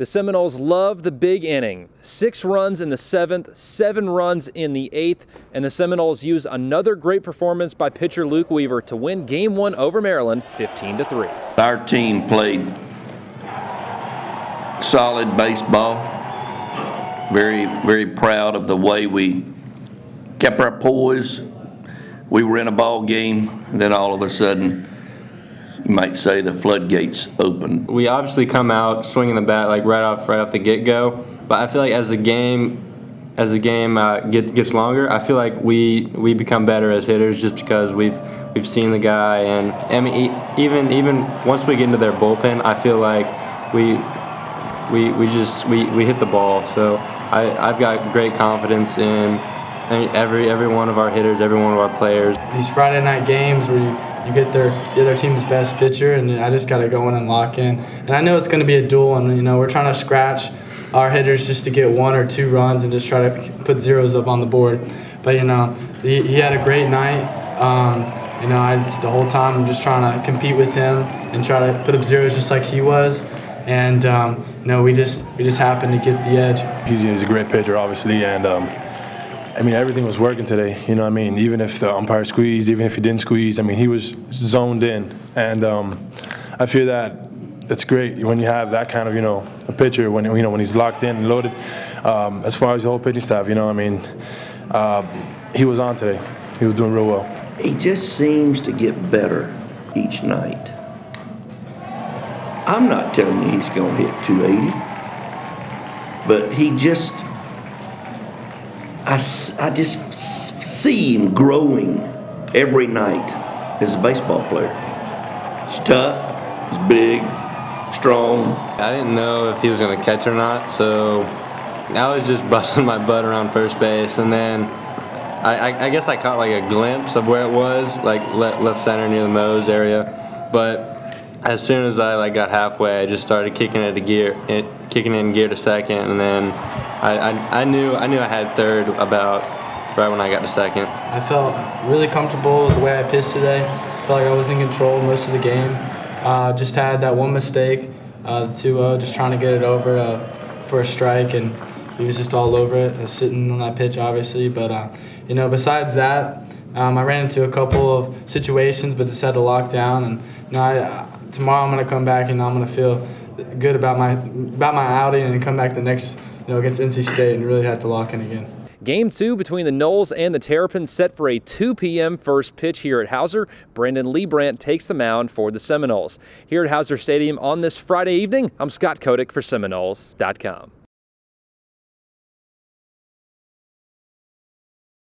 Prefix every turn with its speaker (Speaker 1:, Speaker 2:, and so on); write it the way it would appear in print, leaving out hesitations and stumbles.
Speaker 1: The Seminoles love the big inning. 6 runs in the 7th, 7 runs in the 8th, and the Seminoles use another great performance by pitcher Luke Weaver to win Game 1 over Maryland 15-3.
Speaker 2: Our team played solid baseball. Very, very proud of the way we kept our poise. We were in a ball game, and then all of a sudden, you might say the floodgates opened.
Speaker 3: We obviously come out swinging the bat like right off the get-go, but I feel like as the game gets longer, I feel like we become better as hitters just because we've seen the guy, and I mean even once we get into their bullpen, I feel like we hit the ball. So I've got great confidence in every one of our hitters, every one of our players.
Speaker 4: These Friday night games where you get the other team's best pitcher, and I just got to go in and lock in. And I know it's going to be a duel, and we're trying to scratch our hitters just to get 1 or 2 runs and just try to put zeros up on the board. But he had a great night. The whole time I'm just trying to compete with him and try to put up zeros just like he was. And we just happened to get the edge.
Speaker 5: He's a great pitcher, obviously, and I mean, everything was working today. Even if the umpire squeezed, even if he didn't squeeze, I mean, he was zoned in. And I feel that it's great when you have that kind of, a pitcher, when he's locked in and loaded. As far as the whole pitching staff, he was on today. He was doing real well.
Speaker 2: He just seems to get better each night. I'm not telling you he's going to hit 280, but he just, I just see him growing every night as a baseball player. He's tough, he's big, strong.
Speaker 3: I didn't know if he was going to catch or not, so I was just busting my butt around first base, and then I guess I caught like a glimpse of where it was, like left center near the Mose area. But as soon as I got halfway, I just started kicking in gear to second, and then I knew I had third about right when I got to second. I
Speaker 4: felt really comfortable with the way I pitched today. I felt like I was in control most of the game. Just had that one mistake, the 2-0, just trying to get it over for a strike, and he was just all over it, sitting on that pitch, obviously. But besides that, I ran into a couple of situations, but just had to lock down. And tomorrow I'm going to come back and I'm going to feel good about my outing and come back the next, against NC State and really have to lock in again.
Speaker 1: Game 2 between the Noles and the Terrapins set for a 2 p.m. first pitch here at Hauser. Brandon Leibrandt takes the mound for the Seminoles. Here at Hauser Stadium on this Friday evening, I'm Scott Kotick for Seminoles.com.